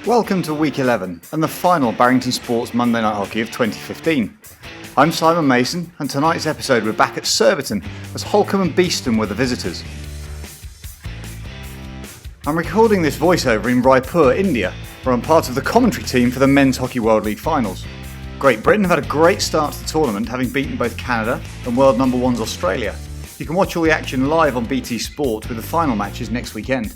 Welcome to Week 11 and the final Barrington Sports Monday Night Hockey of 2015. I'm Simon Mason, and tonight's episode we're back at Surbiton as Holcombe and Beeston were the visitors. I'm recording this voiceover in Raipur, India, where I'm part of the commentary team for the Men's Hockey World League finals. Great Britain have had a great start to the tournament, having beaten both Canada and world number ones Australia. You can watch all the action live on BT Sport with the final matches next weekend.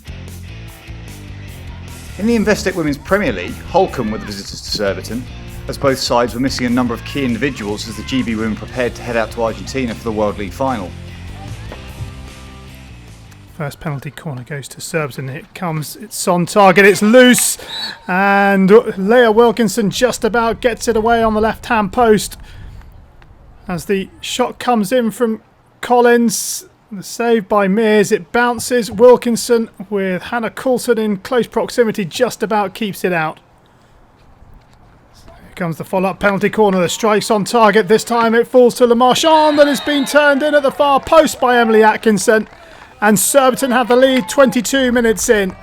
In the Investec Women's Premier League, Holcombe were the visitors to Surbiton, as both sides were missing a number of key individuals as the GB women prepared to head out to Argentina for the World League final. First penalty corner goes to Surbiton. Here it comes, it's on target, it's loose, and Leah Wilkinson just about gets it away on the left-hand post. As the shot comes in from Collins, the save by Mears, it bounces. Wilkinson with Hannah Coulson in close proximity just about keeps it out. Here comes the follow-up penalty corner. The strike's on target. This time it falls to Le Marchand and it's been turned in at the far post by Emily Atkinson. And Surbiton have the lead 22 minutes in.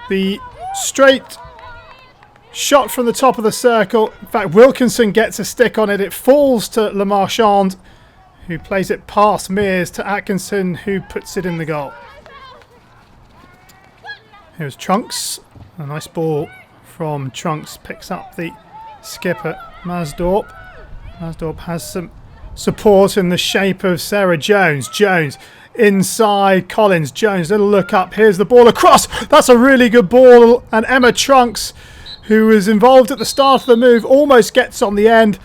The straight shot from the top of the circle. In fact, Wilkinson gets a stick on it. It falls to Le Marchand, who plays it past Mears to Atkinson, who puts it in the goal. Here's Trunks. A nice ball from Trunks. Picks up the skipper, Masdorp. Masdorp has some support in the shape of Sarah Jones. Jones inside Collins. Jones, little look up. Here's the ball across. That's a really good ball. And Emma Trunks, who was involved at the start of the move, almost gets on the end.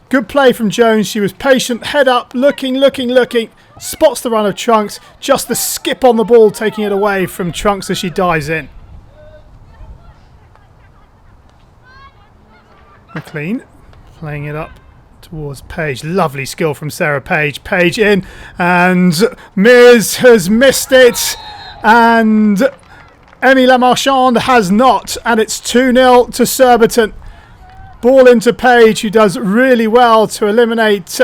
Good play from Jones. She was patient, head up, looking, spots the run of Trunks. Just the skip on the ball, taking it away from Trunks as she dives in. McLean playing it up towards Page. Lovely skill from Sarah Page. Page in, and Mears has missed it, and Emmy Lamarchand has not, and it's 2-0 to Surbiton. Ball into Page, who does really well to eliminate,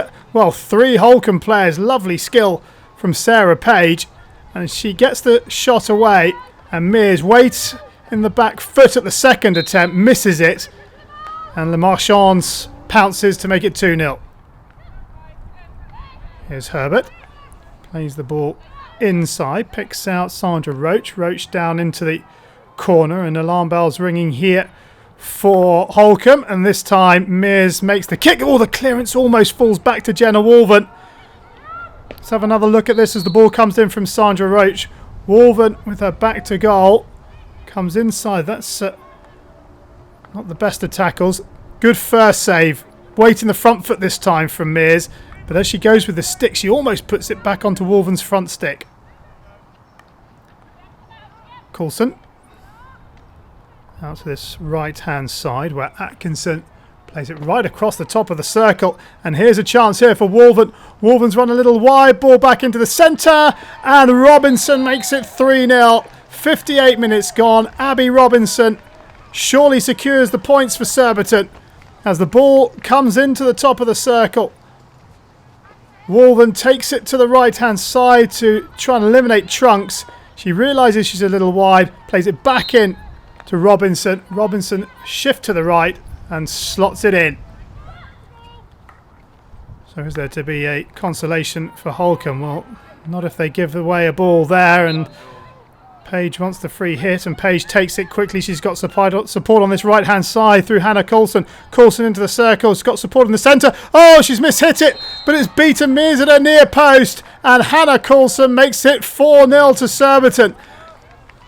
three Holcombe players. Lovely skill from Sarah Page. And she gets the shot away. And Mears waits in the back foot at the second attempt, misses it. And Le Marchand pounces to make it 2-0. Here's Herbert. Plays the ball inside, picks out Sandra Roach. Roach down into the corner, and alarm bells ringing here for Holcombe, and this time Mears makes the kick. Oh, the clearance almost falls back to Jenna Wolven. Let's have another look at this as the ball comes in from Sandra Roach. Wolven with her back to goal comes inside. That's not the best of tackles. Good first save. Weight in the front foot this time from Mears, but as she goes with the stick, she almost puts it back onto Wolven's front stick. Coulson out to this right-hand side where Atkinson plays it right across the top of the circle. And here's a chance here for Wolven. Wolven's run a little wide, ball back into the centre, and Robinson makes it 3-0. 58 minutes gone. Abby Robinson surely secures the points for Surbiton as the ball comes into the top of the circle. Wolven takes it to the right-hand side to try and eliminate Trunks. She realises she's a little wide, plays it back in to Robinson. Robinson shift to the right and slots it in. So is there to be a consolation for Holcombe? Well, not if they give away a ball there, and Page wants the free hit, and Page takes it quickly. She's got support on this right hand side through Hannah Coulson. Coulson into the circle, she's got support in the centre. Oh, she's mishit it, but it's beaten Mears at her near post, and Hannah Coulson makes it 4-0 to Surbiton.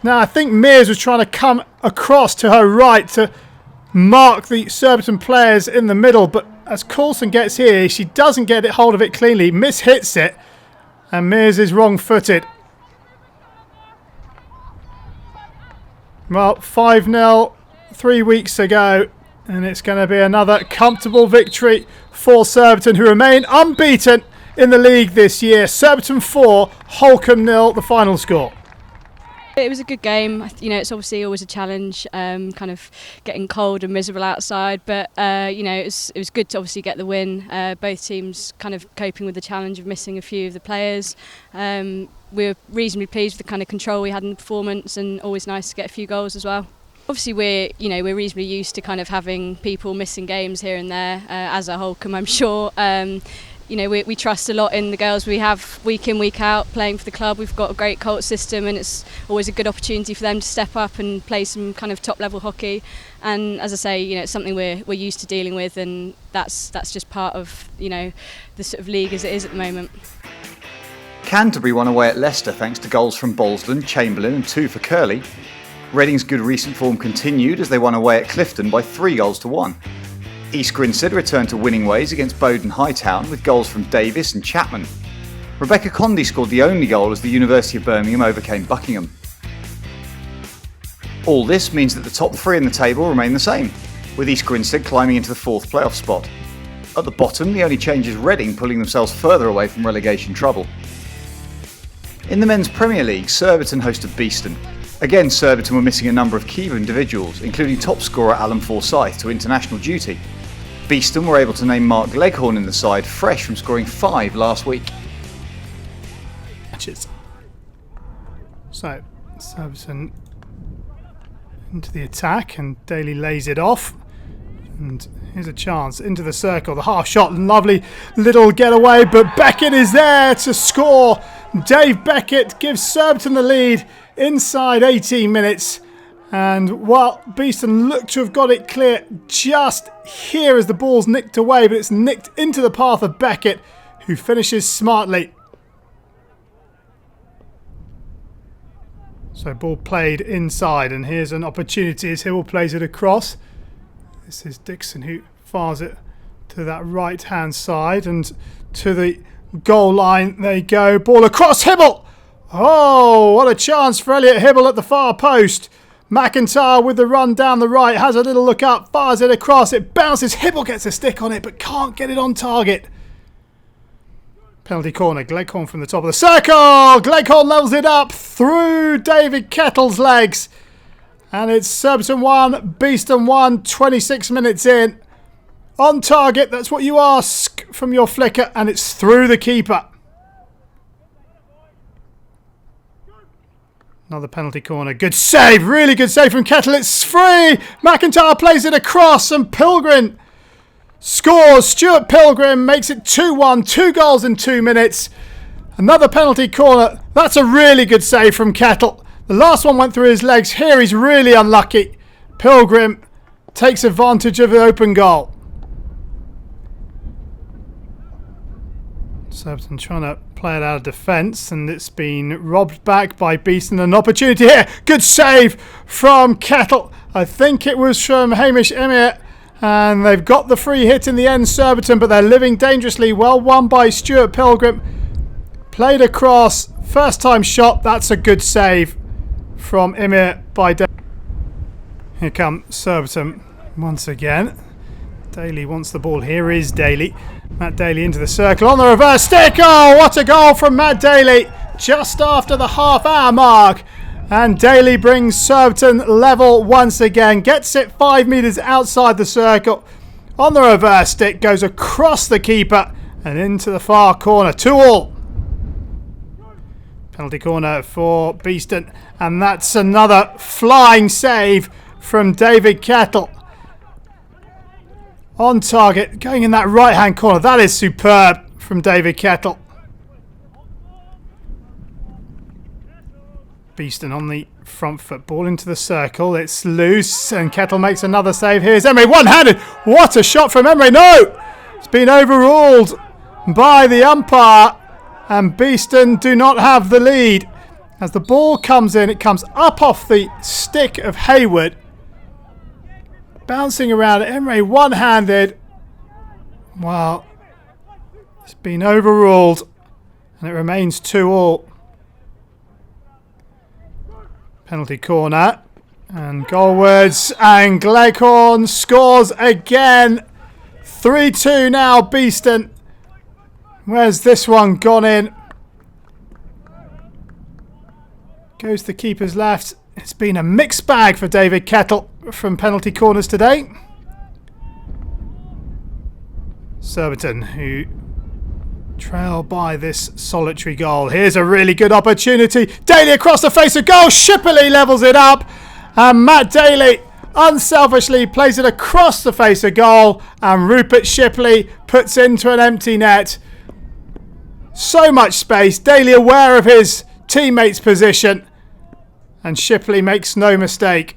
Now, I think Mears was trying to come across to her right to mark the Surbiton players in the middle, but as Coulson gets here, she doesn't get hold of it cleanly, mishits it, and Mears is wrong-footed. Well, 5-0 3 weeks ago, and it's going to be another comfortable victory for Surbiton, who remain unbeaten in the league this year. Surbiton 4, Holcombe 0, the final score. It was a good game. It's obviously always a challenge, kind of getting cold and miserable outside, but it was good to obviously get the win. Both teams kind of coping with the challenge of missing a few of the players. We were reasonably pleased with the kind of control we had in the performance, and always nice to get a few goals as well. obviously we're reasonably used to kind of having people missing games here and there, as a Holcombe, I'm sure. We trust a lot in the girls we have week in, week out playing for the club. We've got a great cult system, and it's always a good opportunity for them to step up and play some kind of top level hockey. And as I say, it's something we're used to dealing with, and that's just part of the sort of league as it is at the moment. Canterbury won away at Leicester thanks to goals from Bolsland, Chamberlain and 2 for Curley. Reading's good recent form continued as they won away at Clifton by 3-1. East Grinstead returned to winning ways against Bowden Hightown with goals from Davis and Chapman. Rebecca Condy scored the only goal as the University of Birmingham overcame Buckingham. All this means that the top 3 in the table remain the same, with East Grinstead climbing into the 4th playoff spot. At the bottom, the only change is Reading pulling themselves further away from relegation trouble. In the Men's Premier League, Surbiton hosted Beeston. Again, Surbiton were missing a number of key individuals, including top scorer Alan Forsyth to international duty. Beeston were able to name Mark Leghorn in the side, fresh from scoring 5 last week. Matches. So, Surbiton into the attack, and Daly lays it off. And here's a chance into the circle. The half shot, lovely little getaway, but Beckett is there to score. Dave Beckett gives Surbiton the lead inside 18 minutes. And while Beeston looked to have got it clear just here as the ball's nicked away, but it's nicked into the path of Beckett, who finishes smartly. So ball played inside, and here's an opportunity as Hibble plays it across. This is Dixon who fires it to that right hand side and to the goal line they go. Ball across, Hibble! Oh, what a chance for Elliot Hibble at the far post. McIntyre with the run down the right, has a little look up, fires it across, it bounces, Hibble gets a stick on it but can't get it on target. Penalty corner, Gleghorn from the top of the circle! Gleghorn levels it up through David Kettle's legs. And it's Surbiton 1, Beeston 1, 26 minutes in. On target, that's what you ask from your flicker, and it's through the keeper. Another penalty corner. Good save, really good save from Kettle. It's free. McIntyre plays it across, and Pilgrim scores. Stuart Pilgrim makes it 2-1. 2 goals in 2 minutes. Another penalty corner. That's a really good save from Kettle. The last one went through his legs. Here he's really unlucky. Pilgrim takes advantage of the open goal. Surbiton trying to play it out of defence, and it's been robbed back by Beeston. An opportunity here. Good save from Kettle. I think it was from Hamish Emir, and they've got the free hit in the end, Surbiton, but they're living dangerously. Well won by Stuart Pilgrim. Played across. First time shot. That's a good save from Emir by Daly. Here come Surbiton once again. Daly wants the ball. Here is Daly. Matt Daly into the circle on the reverse stick. Oh, what a goal from Matt Daly just after the half-hour mark. And Daly brings Surbiton level once again. Gets it 5 metres outside the circle. On the reverse stick, goes across the keeper and into the far corner. 2-2. Penalty corner for Beeston. And that's another flying save from David Kettle. On target, going in that right-hand corner. That is superb from David Kettle. Beeston on the front foot. Ball into the circle. It's loose, and Kettle makes another save. Here's Emery, one-handed. What a shot from Emery. No! It's been overruled by the umpire, and Beeston do not have the lead. As the ball comes in, it comes up off the stick of Hayward. Bouncing around, Emery one-handed. Well, it's been overruled, and it remains 2-2. Penalty corner, and goalwards, and Gleghorn scores again. 3-2 now, Beeston. Where's this one gone in? Goes the keeper's left. It's been a mixed bag for David Kettle from penalty corners today. Surbiton, who trail by this solitary goal. Here's a really good opportunity. Daly across the face of goal. Shipperley levels it up. And Matt Daly unselfishly plays it across the face of goal, and Rupert Shipley puts into an empty net. So much space, Daly aware of his teammate's position, and Shipley makes no mistake.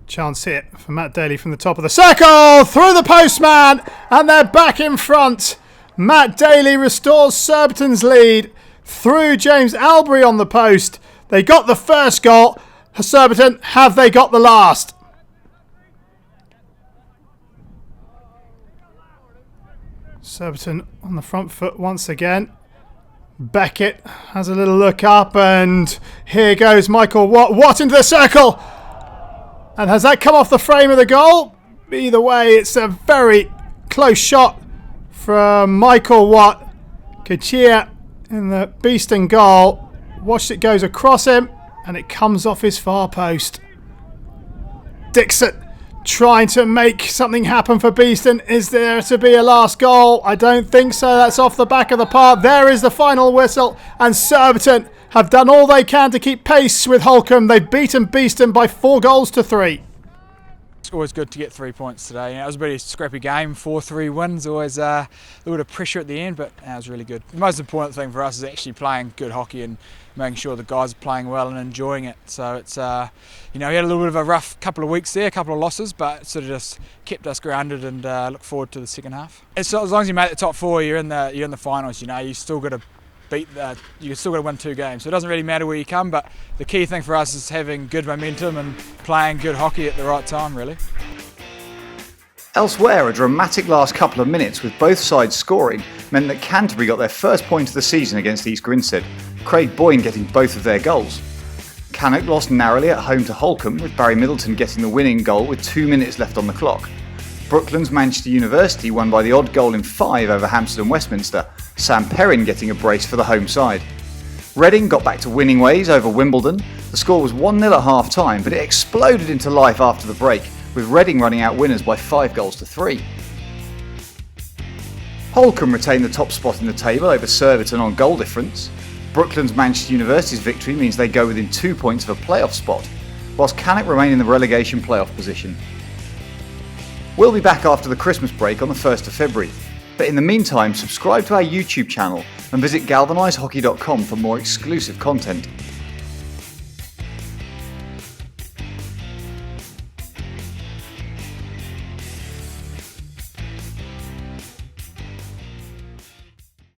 Chance hit for Matt Daly from the top of the circle, through the postman, and they're back in front. Matt Daly restores Surbiton's lead through James Albury on the post. They got the first goal. Surbiton, have they got the last? Surbiton on the front foot once again. Beckett has a little look up, and here goes Michael Watt. Watt into the circle! And has that come off the frame of the goal? Either way, it's a very close shot from Michael Watt. Kachia in the Beeston goal. Watched it goes across him, and it comes off his far post. Dixon trying to make something happen for Beeston. Is there to be a last goal? I don't think so. That's off the back of the park. There is the final whistle, and Surbiton have done all they can to keep pace with Holcombe. They've beaten Beeston by 4 goals to 3. It's always good to get 3 points today. It was a pretty scrappy game, 4-3 wins, always a little bit of pressure at the end, but it was really good. The most important thing for us is actually playing good hockey and making sure the guys are playing well and enjoying it. So it's, we had a little bit of a rough couple of weeks there, a couple of losses, but it sort of just kept us grounded and look forward to the second half. As long as you make the top 4, you're in the finals. You still got to you still got to win 2 games, so it doesn't really matter where you come, but the key thing for us is having good momentum and playing good hockey at the right time, really. Elsewhere, a dramatic last couple of minutes with both sides scoring meant that Canterbury got their first point of the season against East Grinstead, Craig Boyne getting both of their goals. Cannock lost narrowly at home to Holcombe, with Barry Middleton getting the winning goal with 2 minutes left on the clock. Brooklands Manchester University won by the odd goal in 5 over Hampstead and Westminster, Sam Perrin getting a brace for the home side. Reading got back to winning ways over Wimbledon. The score was 1-0 at half time, but it exploded into life after the break, with Reading running out winners by 5 goals to 3. Holcombe retained the top spot in the table over Surbiton on goal difference. Brooklands Manchester University's victory means they go within 2 points of a playoff spot, whilst Cannock remain in the relegation playoff position. We'll be back after the Christmas break on the 1st of February, but in the meantime subscribe to our YouTube channel and visit galvanisehockey.com for more exclusive content.